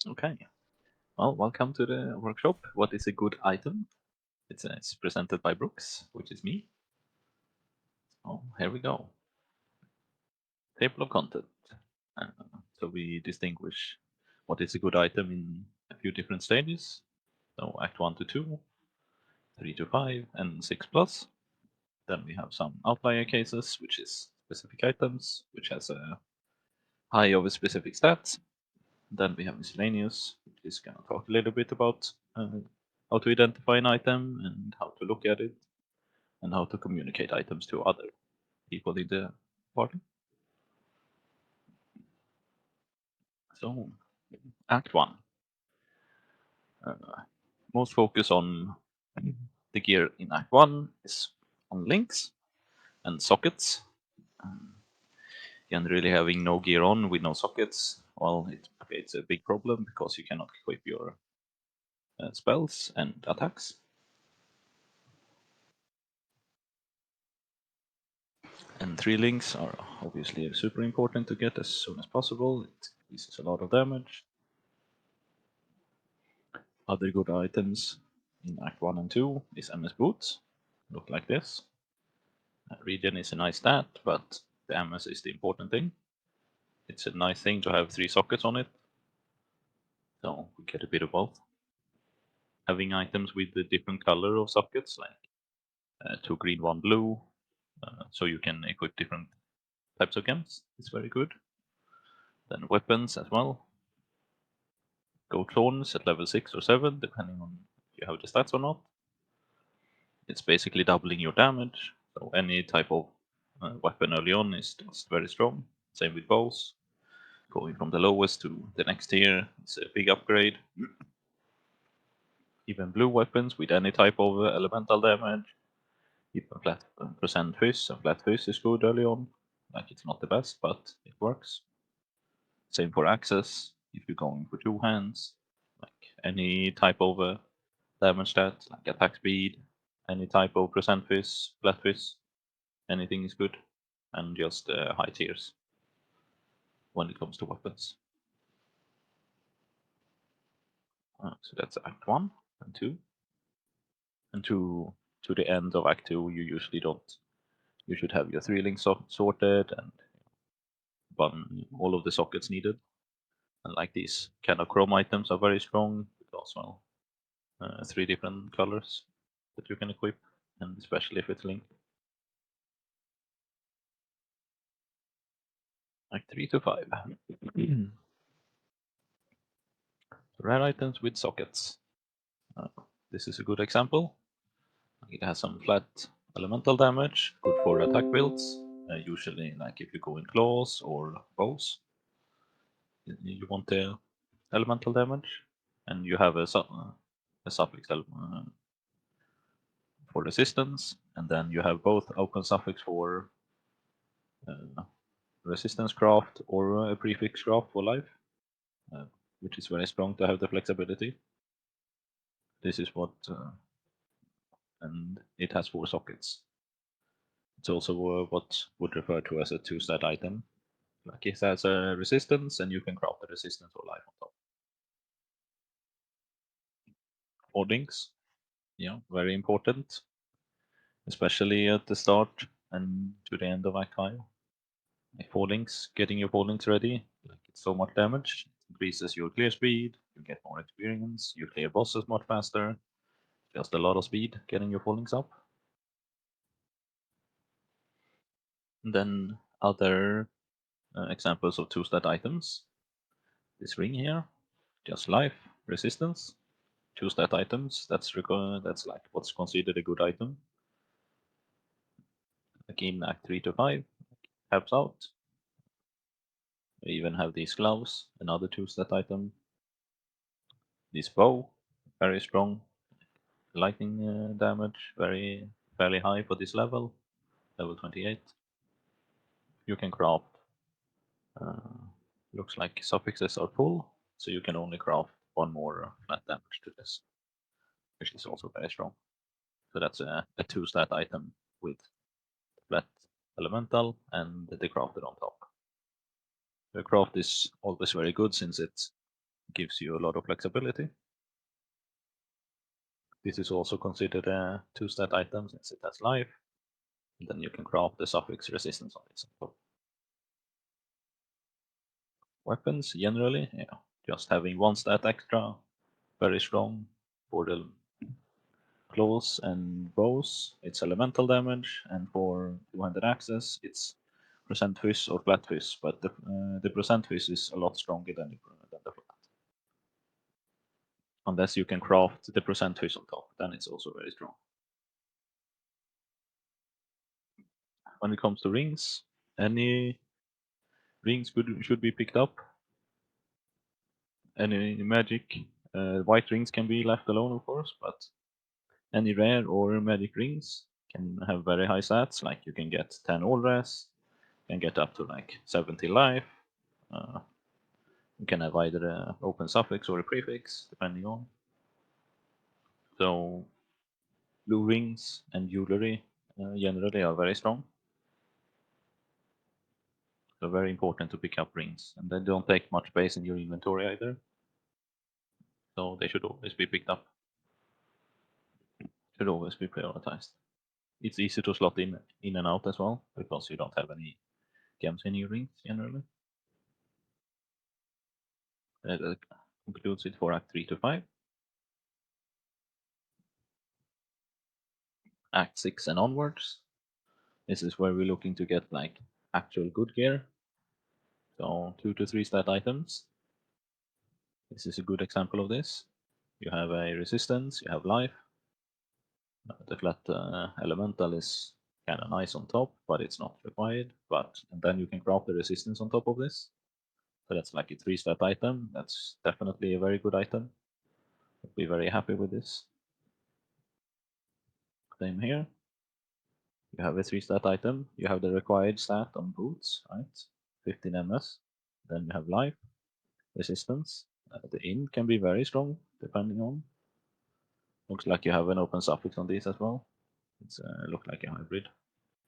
Okay, well, welcome to the workshop. What is a good item? It's presented by Broox, which is me. Oh, here we go. Table of content. Uh, so we distinguish what is a good item in a few different stages. So Act 1 to 2, 3 to 5, and 6 plus. Then we have some outlier cases, which is specific items, which has a high of a specific stat. Then we have miscellaneous, which is going to talk a little bit about how to identify an item and how to look at it and how to communicate items to other people in the party. So, Act 1. Uh, most focus on the gear in Act 1 is on links and sockets. Generally, having no gear on with no sockets, well, it creates a big problem because you cannot equip your spells and attacks. And 3 links are obviously super important to get as soon as possible. It increases a lot of damage. Other good items in Act 1 and 2 is MS Boots. Look like this. Regen is a nice stat, but the MS is the important thing. It's a nice thing to have 3 sockets on it, so we get a bit of both. Having items with the different color of sockets, like 2 green, 1 blue, so you can equip different types of gems, is very good. Then weapons as well. Gold thorns at level 6 or 7, depending on if you have the stats or not. It's basically doubling your damage, so any type of weapon early on is just very strong. Same with bows. Going from the lowest to the next tier is a big upgrade. Even blue weapons with any type of elemental damage. Even flat percent fizz, and flat fizz is good early on. Like, it's not the best, but it works. Same for axes. If you're going for 2 hands, like any type of damage stat, like attack speed, any type of percent fizz, flat fizz, anything is good. And just high tiers when it comes to weapons. So that's Act 1 and 2. And to the end of Act 2, you usually don't. You should have your 3 links sorted and all of the sockets needed. And like, these kind of chrome items are very strong because, well, 3 different colors that you can equip, and especially if it's linked. Like 3 to 5. Rare items with sockets. This is a good example. It has some flat elemental damage, good for attack builds. Usually, like if you go in claws or bows, you want the elemental damage, and you have a suffix for resistance, and then you have both open suffix for resistance craft or a prefix craft for life, which is very strong to have the flexibility. This is what, and it has 4 sockets. It's also what would refer to as a 2-stat item. Like, it has a resistance, and you can craft the resistance or life on top. Hoardings, yeah, very important, especially at the start and to the end of Act 5. Like, hoardings, getting your hoardings ready, like, it's so much damage. It increases your clear speed, you get more experience, you clear bosses much faster. Just a lot of speed getting your hoardings up. And then other examples of 2-stat items. This ring here, just life, resistance. 2-stat items, that's like what's considered a good item. Like in Act 3 to 5, helps out. We even have these gloves, another 2-stat item. This bow, very strong. Lightning damage, fairly high for this level 28. You can craft. Looks like suffixes are full, so you can only craft 1 more flat damage to this, which is also very strong. So that's a 2-stat item with flat elemental and the crafted on top. The craft is always very good since it gives you a lot of flexibility. This is also considered a 2-stat item since it has life. And then you can craft the suffix resistance on this. Weapons, generally, yeah, just having 1 stat extra, very strong for the claws and bows. It's elemental damage, and for 200 access, it's percent fizz or flat fizz. But the percent fizz is a lot stronger than the flat. Unless you can craft the percent fizz on top, then it's also very strong. When it comes to rings, any rings should be picked up. Any magic white rings can be left alone, of course, but any rare or magic rings can have very high stats. Like you can get 10 all res, can get up to like 70 life. Uh, you can have either an open suffix or a prefix, depending on. So blue rings and jewelry generally are very strong. So very important to pick up rings, and they don't take much space in your inventory either. So they should always be picked up. Should always be prioritized. It's easy to slot in and out as well because you don't have any gems in your rings generally. That concludes it for Act 3 to 5. Act 6 and onwards. This is where we're looking to get like actual good gear. So 2 to 3 stat items. This is a good example of this. You have a resistance, you have life. The flat elemental is kind of nice on top, but it's not required. And then you can craft the resistance on top of this. So that's like a 3-stat item. That's definitely a very good item. I'll be very happy with this. Same here. You have a 3-stat item. You have the required stat on boots, right? 15 ms. Then you have life, resistance. The int can be very strong, depending on. Looks like you have an open suffix on these as well. It's look like a hybrid.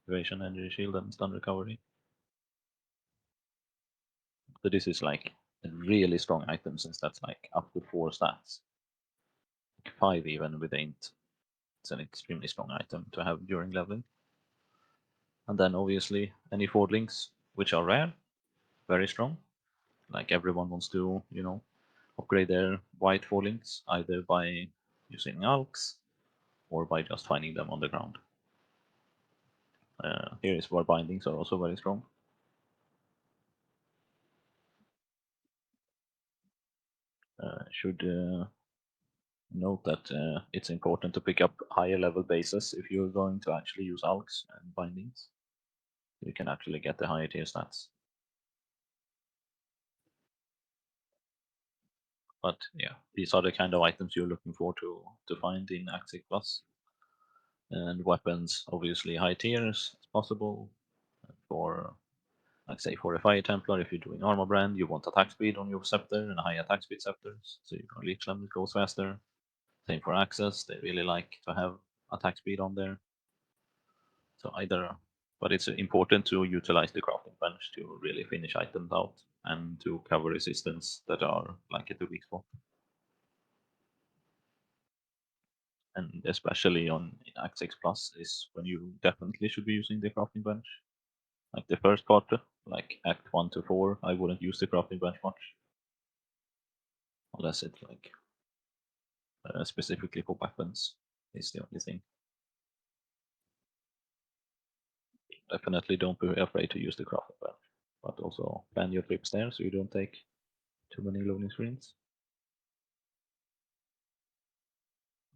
Evasion, energy shield, and stun recovery. So this is like a really strong item since that's like up to 4 stats. Like 5 even with int. It's an extremely strong item to have during leveling. And then obviously any forward links, which are rare, very strong. Like everyone wants to, upgrade their white forward links either by using alks or by just finding them on the ground. Here is where bindings are also very strong. Should note that it's important to pick up higher level bases if you're going to actually use alks and bindings. You can actually get the higher tier stats. But yeah, these are the kind of items you're looking for to find in Act 6 Plus. And weapons, obviously high tiers as possible. For, like say, for a Fire Templar, if you're doing armor brand, you want attack speed on your scepter and a high attack speed scepters, so you can leech them, it goes faster. Same for access, they really like to have attack speed on there. So either, but it's important to utilize the crafting bench to really finish items out and to cover resistance that are like at the weak spot. And especially on Act 6 Plus is when you definitely should be using the crafting bench. Like the first part, like Act 1 to 4, I wouldn't use the crafting bench much. Unless it's like specifically for weapons, is the only thing. Definitely don't be afraid to use the crafting bench. But also plan your trips there so you don't take too many loading screens.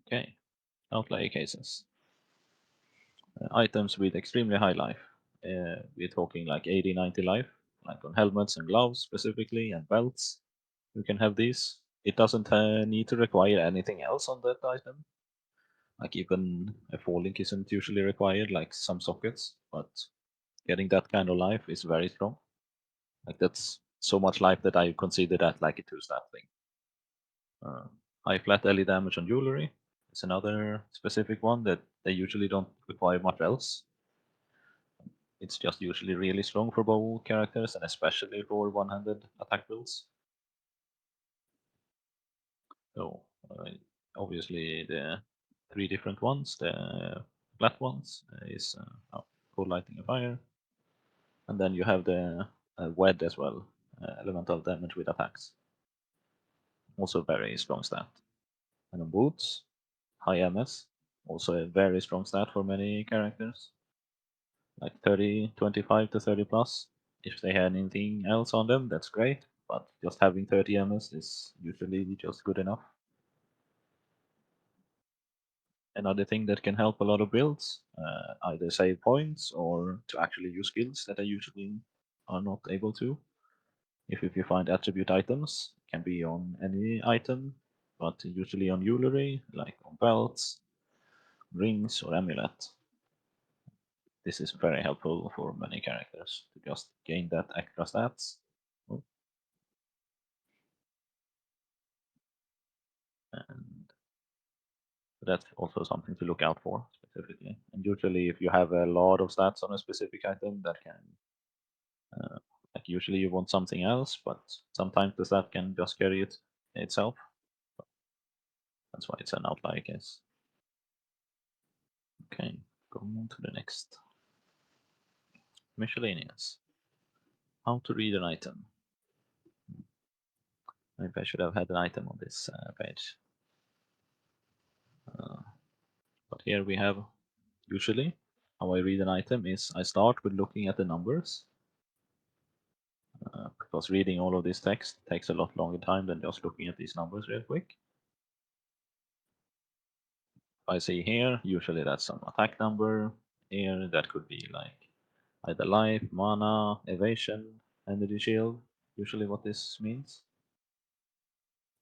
Okay, outlier cases. Items with extremely high life. We're talking like 80, 90 life, like on helmets and gloves specifically, and belts. You can have these. It doesn't need to require anything else on that item. Like even a fall link isn't usually required, like some sockets, but getting that kind of life is very strong. Like that's so much life that I consider that like a 2-stat thing. High flat LE damage on jewelry is another specific one that they usually don't require much else. It's just usually really strong for bow characters and especially for one-handed attack builds. So obviously the three different ones, the flat ones is cold, lightning, and fire, and then you have the wed as well, elemental damage with attacks. Also very strong stat. And on boots, high MS, also a very strong stat for many characters, like 30, 25 to 30 plus. If they had anything else on them, that's great, but just having 30 MS is usually just good enough. Another thing that can help a lot of builds, either save points or to actually use skills that I usually are not able to. If you find attribute items, it can be on any item, but usually on jewelry, like on belts, rings, or amulet. This is very helpful for many characters to just gain that extra stats. Oh, and that's also something to look out for specifically. And usually, if you have a lot of stats on a specific item, that can like usually you want something else, but sometimes the stat can just carry it itself. That's why it's an outlier case. Okay, going on to the next. Miscellaneous. How to read an item. Maybe I should have had an item on this page. But here we have usually how I read an item is I start with looking at the numbers because reading all of this text takes a lot longer time than just looking at these numbers real quick. I see here, usually that's some attack number. Here, that could be like either life, mana, evasion, energy shield, usually what this means.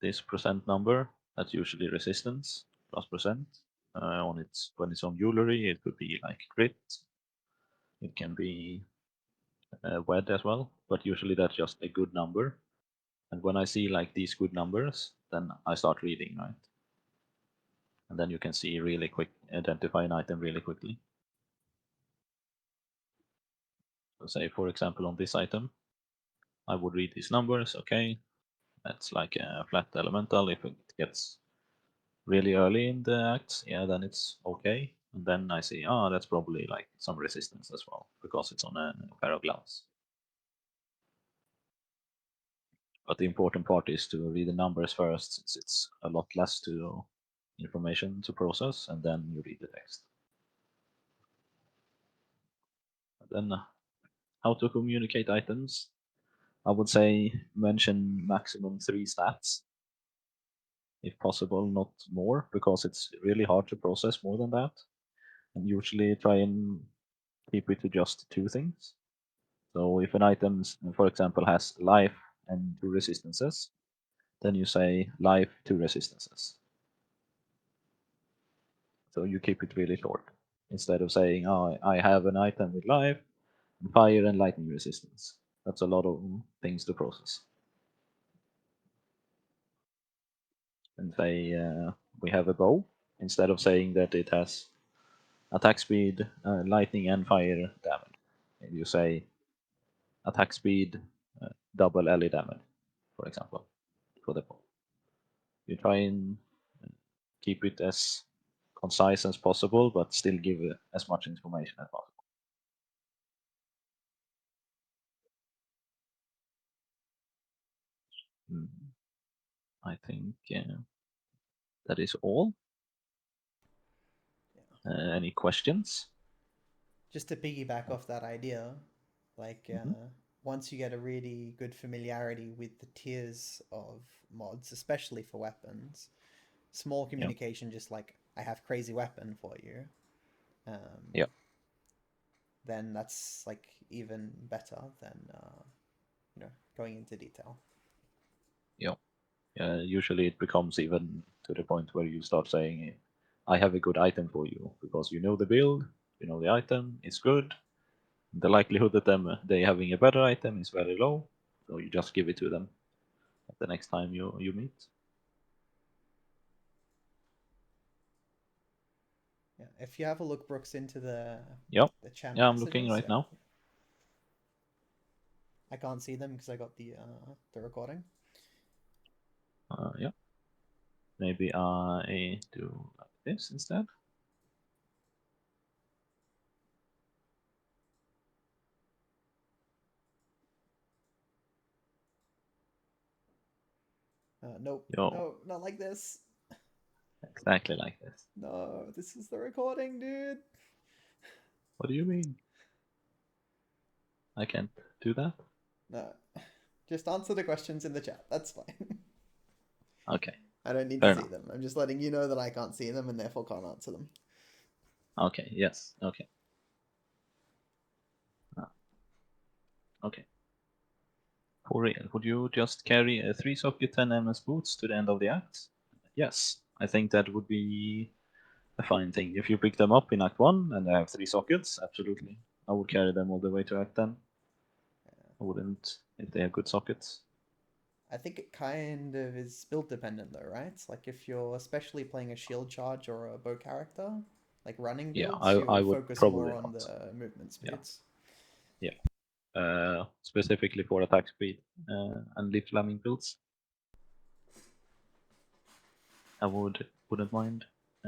This percent number, that's usually resistance, plus percent. On its when it's on jewelry, it could be like crit. It can be wed as well, but usually that's just a good number. And when I see like these good numbers, then I start reading, right? And then you can see really quick, identify an item really quickly. So say, for example, on this item, I would read these numbers. Okay, that's like a flat elemental. If it gets really early in the acts, yeah, then it's okay. And then I see, that's probably like some resistance as well because it's on a pair of gloves. But the important part is to read the numbers first, since it's a lot less to information to process, and then you read the text. And then how to communicate items. I would say mention maximum 3 stats, if possible, not more, because it's really hard to process more than that. And usually try and keep it to just 2 things. So if an item, for example, has life and 2 resistances, then you say life, 2 resistances. So you keep it really short instead of saying, "Oh, I have an item with life, fire, and lightning resistance." That's a lot of things to process. And say we have a bow, instead of saying that it has attack speed, lightning, and fire damage. If you say attack speed, double LE damage, for example, for the bow. You try and keep it as concise as possible, but still give as much information as possible. I think that is all. Any questions? Just to piggyback off that idea, like Mm-hmm. once you get a really good familiarity with the tiers of mods, especially for weapons, small Yeah, communication, just like I have crazy weapon for you, um, yeah, then that's like even better than going into detail. yeah. Usually it becomes even to the point where you start saying, "I have a good item for you," because you know the build, you know the item is good. The likelihood that they having a better item is very low, so you just give it to them the next time you meet. Yeah, if you have a look, Brooks, into Yep. the channel Yeah, I'm looking messages, right yeah, now. I can't see them because I got the recording. Yeah. Maybe I do like this instead. Nope. Yo, No, not like this. exactly like this. No, this is the recording, dude. What do you mean? I can't do that? No. Just answer the questions in the chat. That's fine. Okay, I don't need to fair see enough. them. I'm just letting you know that I can't see them and therefore can't answer them. Okay, yes, okay. Okay. For real, would you just carry a 3-socket 10 ms boots to the end of the act? Yes, I think that would be a fine thing. If you pick them up in Act 1 and they have 3 sockets, absolutely. I would carry them all the way to Act 10. I wouldn't if they have good sockets. I think it kind of is build dependent though, right? Like if you're especially playing a shield charge or a bow character, like running Yeah, builds, I you'll would focus more probably on not. the movement Yeah, speeds. yeah. Specifically for attack speed and leaf slamming builds, I wouldn't mind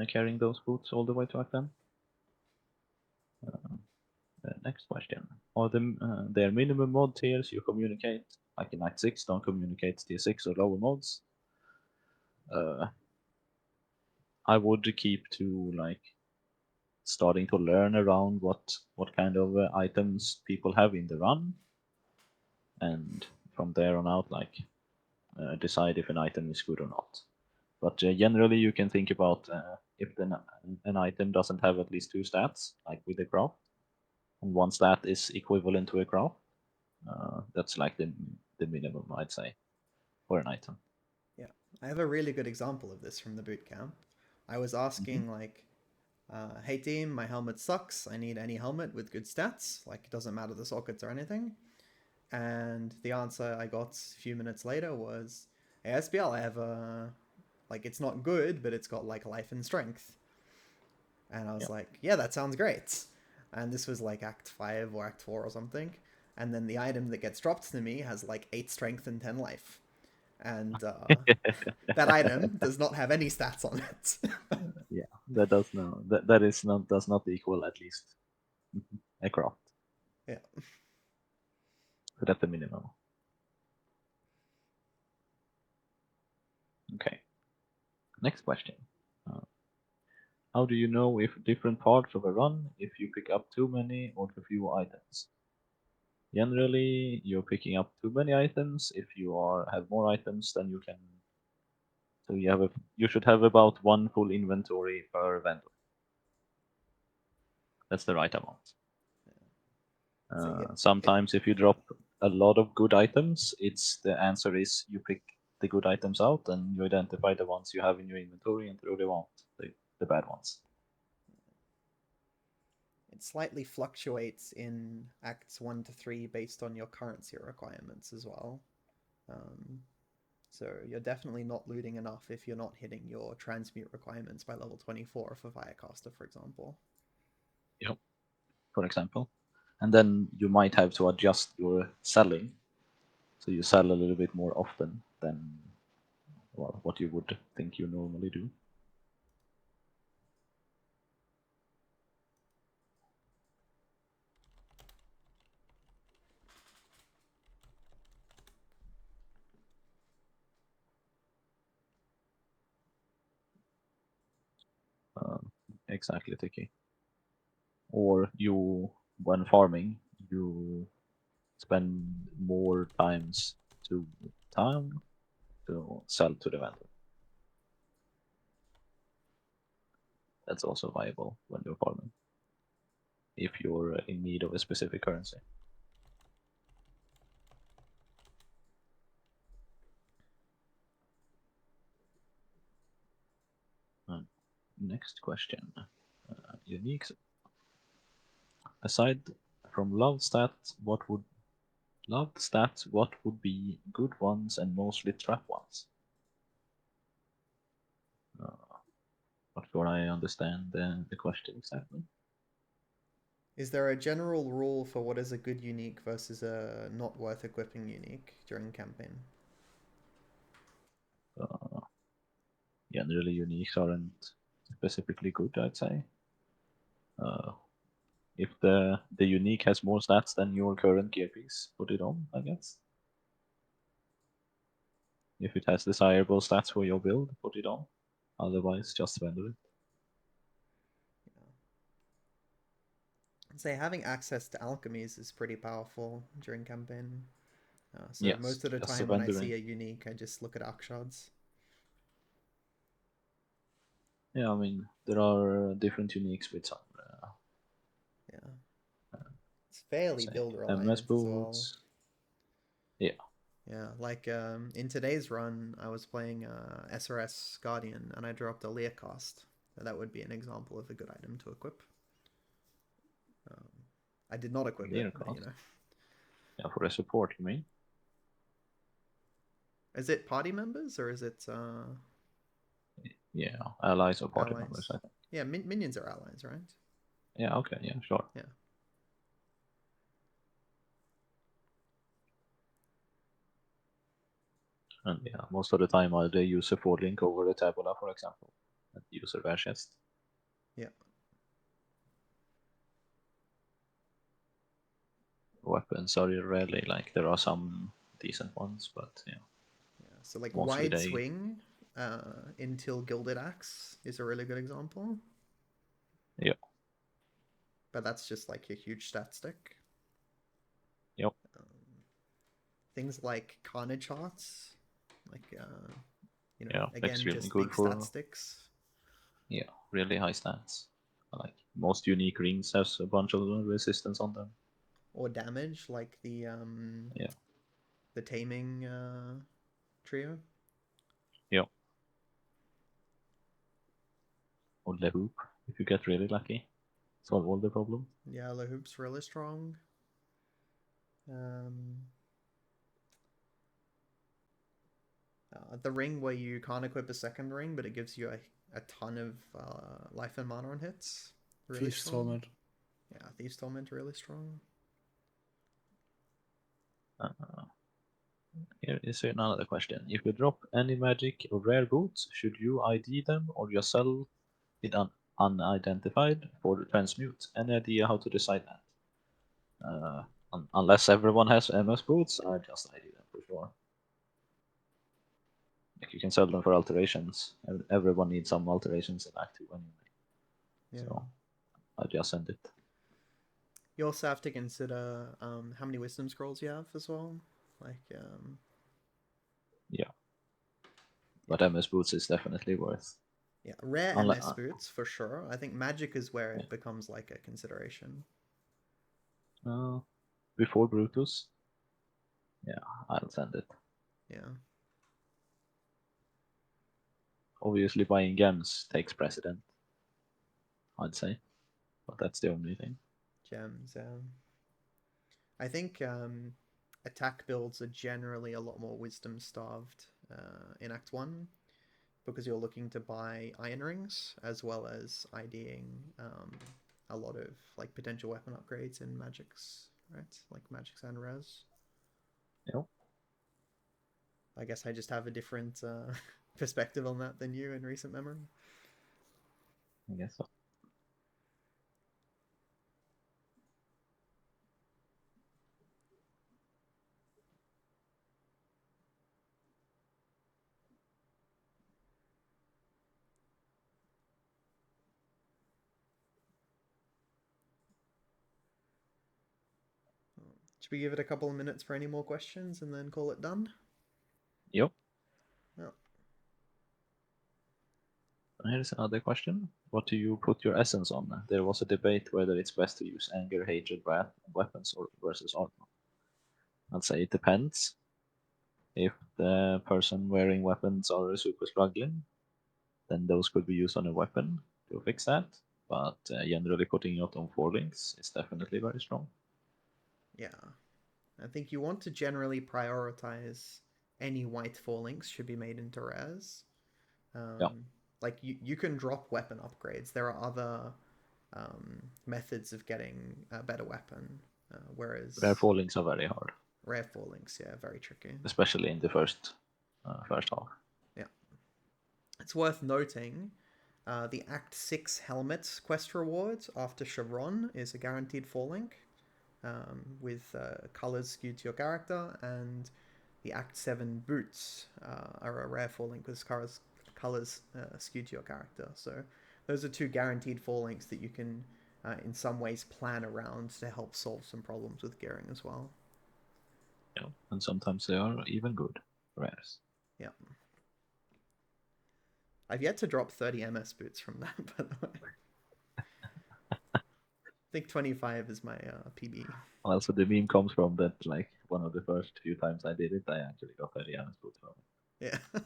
carrying those boots all the way to Act 10. Next question. Are there minimum mod tiers you communicate? Like in Act 6, don't communicate tier 6 or lower mods. I would keep to like starting to learn around what kind of items people have in the run, and from there on out, like decide if an item is good or not. But generally, you can think about if an item doesn't have at least 2 stats, like with a craft, and 1 stat is equivalent to a craft. That's like the minimum, I'd say, for an item. Yeah, I have a really good example of this from the boot camp. I was Mm-hmm. asking like, "Hey team, my helmet sucks. I need any helmet with good stats. Like it doesn't matter the sockets or anything." And the answer I got a few minutes later was, "Hey SBL, I have a like it's not good, but it's got like life and strength." And I was Yeah. like, "Yeah, that sounds great." And this was like Act 5 or Act 4 or something. And then the item that gets dropped to me has like 8 strength and 10 life. And that item does not have any stats on it. Yeah, that does no that is not does not equal at least a craft. Yeah. So that's the minimum. Okay. Next question. Uh, how do you know if different parts of a run if you pick up too many or too few items? Generally, you're picking up too many items. If you have more items than you can, so you should have about 1 full inventory per vendor. That's the right amount. So yeah, it, Sometimes if you drop a lot of good items, the answer is you pick the good items out and you identify the ones you have in your inventory and throw them out, the bad ones. it slightly fluctuates in acts 1 to 3 based on your currency requirements as well. Um, so you're definitely not looting enough if you're not hitting your transmute requirements by level 24 for Firecaster, for example. Yep. For example. And then you might have to adjust your selling. So you sell a little bit more often than what you would think you normally do. Exactly, Tiki. Or when farming, you spend more times to town to sell to the vendor. That's also viable when you're farming if you're in need of a specific currency. Next question. Unique. Aside from loved stats, what would be good ones and mostly trap ones? Not sure I understand the question exactly. Is there a general rule for what is a good unique versus a not worth equipping unique during campaign? Yeah, generally uniques aren't specifically good, I'd say. If the unique has more stats than your current gear piece, put it on, I guess. If it has desirable stats for your build, put it on. Otherwise, just vendor it. Say having access to alchemies is pretty powerful during campaign. So Yes, most of the just time when I vendor it. see a unique, I just look at arcshards. Yeah, I mean, there are different uniques with some, Yeah, it's fairly say, build MS reliant as well. boots. Yeah. Yeah, like in today's run, I was playing SRS Guardian and I dropped a Lear cast. So that would be an example of a good item to equip. Um, I did not equip it, Clear but you cost. know. Yeah, for the support, you mean? Is it party members or is it Yeah, allies or party members, allies? I think. Yeah, minions are allies, right? Yeah, okay, yeah, sure. Yeah. And yeah, most of the time they use a forward link over the tabula, for example, and use a rare chest. Yeah. Weapons are rarely like there are some decent ones, but yeah, Yeah. So like mostly wide they. swing until Gilded Axe is a really good example. Yeah. But that's just like a huge stat stick. Yep. Things like Carnage Hearts, like Yeah, again extremely just good big stat for, sticks. yeah, really high stats. Like most unique rings has a bunch of resistance on them. Or damage like Yeah. the taming trio. Yeah. Or the hoop if you get really lucky. Solve all the problem. Yeah, the hoop's really strong. Um, the ring where you can't equip a second ring, but it gives you a ton of life and mana on hits. Really Thief's strong. Torment. Yeah, Thieves Torment really strong. Uh, Here is another question. If you drop any magic or rare boots, should you ID them or just sell it unidentified for transmute? Any idea how to decide that? Unless everyone has MS boots, I just ID them for sure. Like you can sell them for alterations. Everyone needs some alterations in Act 2 anyway. Yeah. So I just send it. You also have to consider how many wisdom scrolls you have as well. Like, Yeah. But MS boots is definitely worth. yeah, rare Unless, MS boots for sure. I think magic is where yeah. it becomes like a consideration. Before Brutus, yeah, I'll send it. Yeah. Obviously, buying gems takes precedent, I'd say. But that's the only thing. Gems. I think attack builds are generally a lot more wisdom starved in Act 1 because you're looking to buy iron rings as well as IDing a lot of like potential weapon upgrades in magics, right? Like magics and res. Yep. I guess I just have a different perspective on that than you in recent memory. I guess so. Should we give it a couple of minutes for any more questions and then call it done? Yep. Oh. Here's another question. What do you put your essence on? There was a debate whether it's best to use anger, hatred, wrath, weapons or versus armor. I'd say it depends. If the person wearing weapons are super struggling, then those could be used on a weapon to fix that. But generally putting it on 4 links is definitely very strong. Yeah. I think you want to generally prioritize any white 4 links should be made into rares. Yeah. Like you can drop weapon upgrades. There are other methods of getting a better weapon, Rare whereas 4 links are very hard, rare 4 links, yeah, very tricky. especially in the first half. Yeah, It's worth noting the Act 6 helmet quest reward after Chevron is a guaranteed 4 link with colors skewed to your character, and the Act 7 boots are a rare 4 link with colors skewed to your character. So those are two guaranteed 4 links that you can, in some ways, plan around to help solve some problems with gearing as well. Yeah, and sometimes they are even good rares. Yeah. I've yet to drop 30 MS boots from that, by the way. I think 25 is my PB. Also, the meme comes from that, like, one of the first few times I did it, I actually got 30 MS boots from it. Yeah.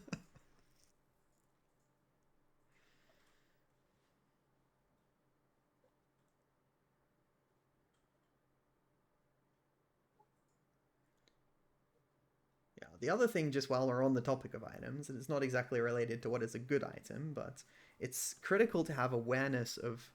Yeah. The other thing, just while we're on the topic of items, and it's not exactly related to what is a good item, but it's critical to have awareness of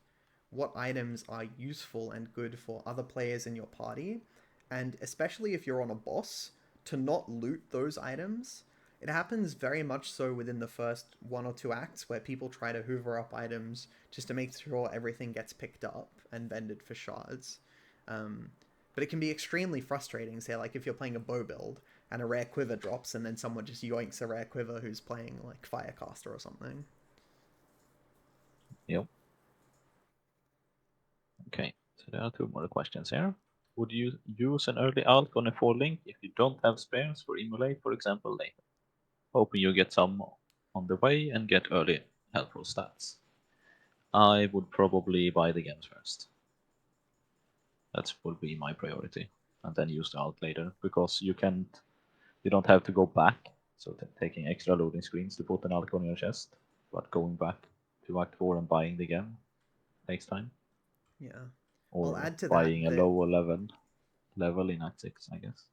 what items are useful and good for other players in your party, and especially if you're on a boss, to not loot those items. It happens very much so within the first 1 or 2 acts where people try to hoover up items just to make sure everything gets picked up and vended for shards. Um, but it can be extremely frustrating, say, like if you're playing a bow build and a rare quiver drops and then someone just yoinks a rare quiver who's playing like Firecaster or something. Yep. Okay, so there are 2 more questions here. Would you use an early alt on a 4 link if you don't have spares for Immolate, for example, later? Hoping you get some on the way and get early helpful stats. I would probably buy the gems first. That would be my priority, and then use the alt later, because you don't have to go back, so taking extra loading screens to put an alt on your chest, but going back to Act 4 and buying the gem takes time. Yeah. I'll Or add to that buying a that lower level in Act 6, I guess.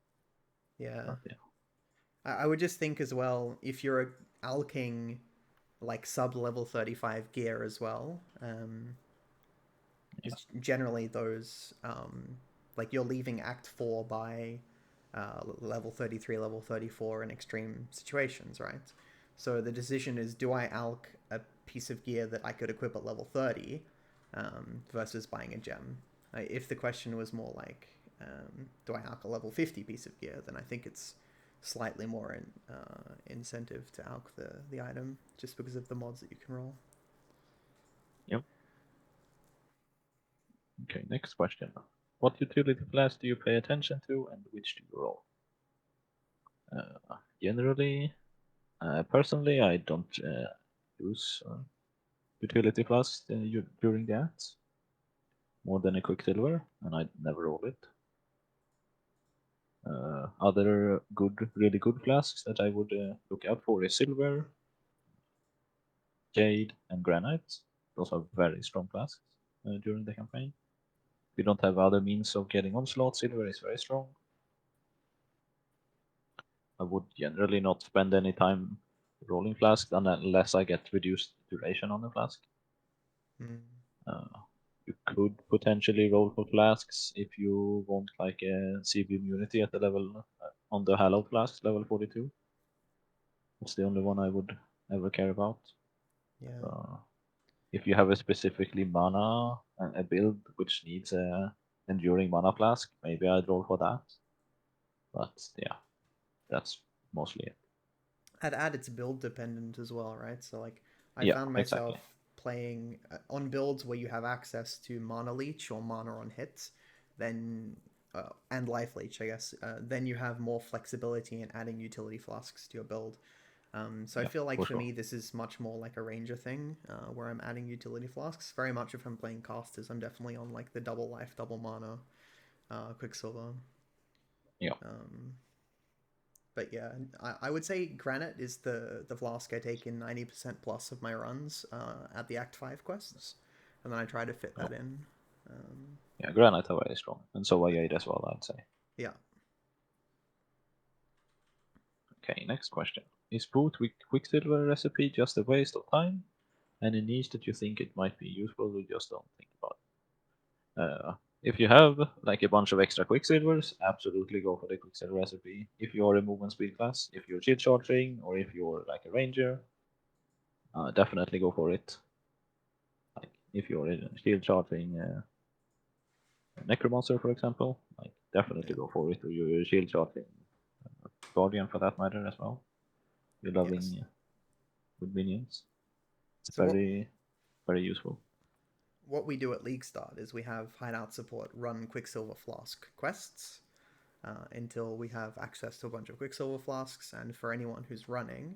yeah. But yeah. I would just think as well, if you're alking like sub level 35 gear as well, Yeah. because generally those, like you're leaving Act 4 by level 33, level 34 in extreme situations, right? So the decision is, do I alk a piece of gear that I could equip at level 30 versus buying a gem? If the question was more like, do I alk a level 50 piece of gear, then I think it's slightly more incentive to alk the item just because of the mods that you can roll. Yep. Okay, next question. What utility class do you pay attention to, and which do you roll? Generally, personally, I don't use utility class during the acts more than a Quicksilver, and I never roll it. Other really good flasks that I would look out for is Silver, Jade, and Granite. Those are very strong flasks during the campaign. If you don't have other means of getting onslaught, Silver is very strong. I would generally not spend any time rolling flasks unless I get reduced duration on the flask. Mm. You could potentially roll for flasks if you want like a CB immunity at the level on the Hallowed flasks, level 42. That's the only one I would ever care about. Yeah. If you have a specifically mana and a build which needs a enduring mana flask, maybe I'd roll for that. But yeah, that's mostly it. I'd add it's build dependent as well, right? So like I Yeah, found exactly. myself playing on builds where you have access to mana leech or mana on hits, then and life leech, I guess. Then you have more flexibility in adding utility flasks to your build. So I Yeah, feel like for for sure. me this is much more like a ranger thing, where I'm adding utility flasks. Very much if I'm playing casters, I'm definitely on like the double life, double mana, quicksilver. Yeah. Um, but yeah, I would say granite is the flask I take in 90% plus of my runs at the Act 5 quests, and then I try to fit Oh, that in. Um, yeah, Granite are very strong, and so are but Jade as well, I'd say. yeah, Okay, next question. Is boot with Quicksilver recipe just a waste of time? Any niche that you think it might be useful, we just don't think about it. If you have like a bunch of extra Quicksilvers, absolutely go for the Quicksilver recipe. If you're a movement speed class, if you're shield charging, or if you're like a ranger, definitely go for it. Like if you're in shield charging Necromancer, for example, like definitely Yeah. go for it. Or you're shield charging Guardian for that matter as well. You're Yes. loving with minions. It's So very useful. what we do at League Start is we have Hideout support run Quicksilver Flask quests until we have access to a bunch of Quicksilver Flasks, and for anyone who's running,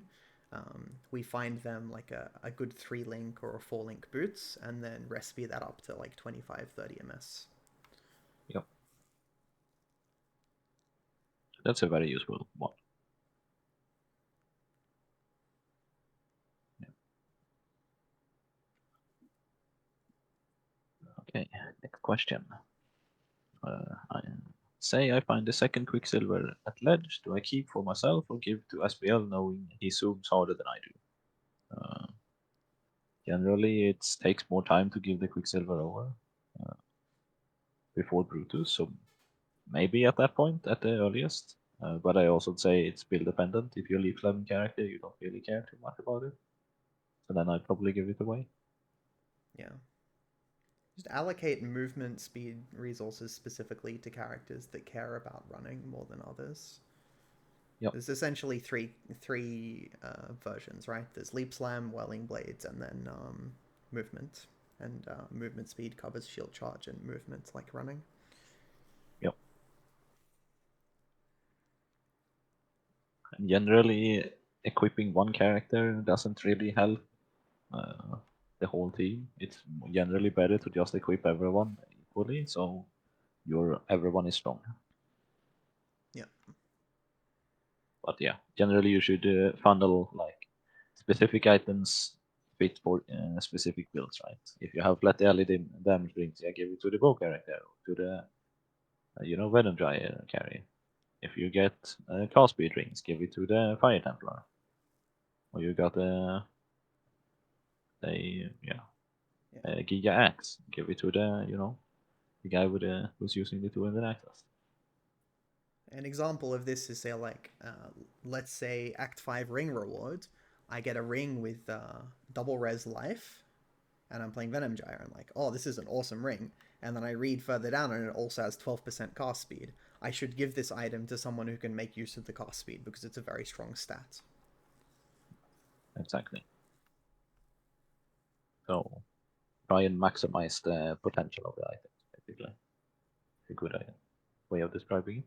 we find them like a good 3 link or a 4 link boots, and then recipe that up to like 25-30 ms. Yep, that's a very useful one. Yeah. Okay, next question. I say I find the second Quicksilver at ledge. Do I keep for myself or give to SBL, knowing he zooms harder than I do? Generally, it takes more time to give the Quicksilver over uh, before Brutus, so maybe at that point at the earliest. But I also say it's build dependent. If you're a Leaf 11 character, you don't really care too much about it. So then I'd probably give it away. Yeah. Just allocate movement speed resources specifically to characters that care about running more than others. Yep. There's essentially three versions, right? There's Leap Slam, Whirling Blades, and then movement. And movement speed covers shield charge and movement like running. Yep. And generally, equipping one character doesn't really help uh, the whole team. It's generally better to just equip everyone equally, so your everyone is strong. Yeah. But yeah, generally you should funnel like specific items fit for specific builds, right? If you have flat LED damage rings, yeah, give it to the bow character, to the Venom Dryer carry. If you get cast speed rings, give it to the Fire Templar. Or you got yeah, Yeah. Giga Axe, give it to the guy with who's using the 200 axes. An example of this is say like, let's say Act 5 ring reward. I get a ring with double res life, and I'm playing Venom Gyre. I'm like, oh, this is an awesome ring. And then I read further down, and it also has 12% cast speed. I should give this item to someone who can make use of the cast speed because it's a very strong stat. Exactly. So try and maximize the potential of the items, basically. It's a good way of describing it.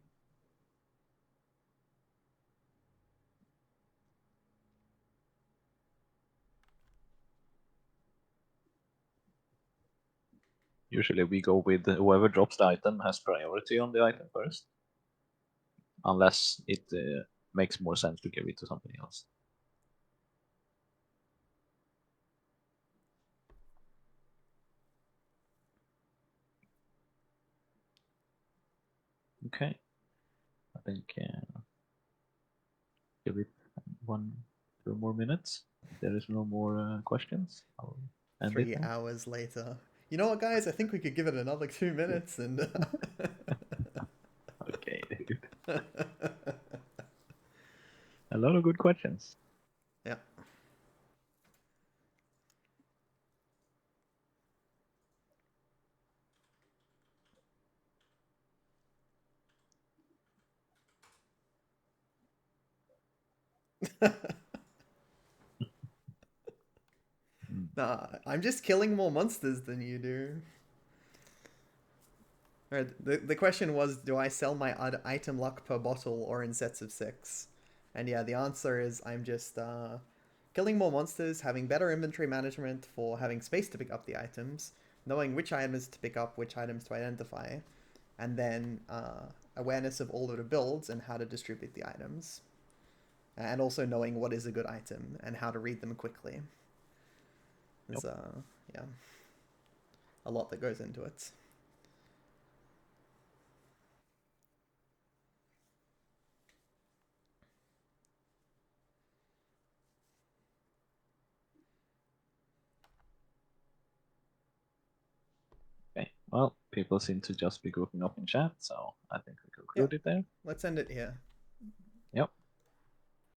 Usually we go with whoever drops the item has priority on the item first, unless it makes more sense to give it to somebody else. Okay, I think give it 2 more minutes. If there is no more questions, I'll end it 3 hours later. You know what, guys? I think we could give it another 2 minutes and. Okay, dude. A lot of good questions. Yeah. Mm. Nah, I'm just killing more monsters than you do. Alright, the question was, do I sell my item luck per bottle or in sets of 6? And yeah, the answer is I'm just killing more monsters, having better inventory management for having space to pick up the items, knowing which items to pick up, which items to identify, and then awareness of all of the builds and how to distribute the items. And also knowing what is a good item and how to read them quickly. Yep. There's yeah, a lot that goes into it. Okay. Well, people seem to just be grouping up in chat, so I think we Yeah, conclude it there. let's end it here.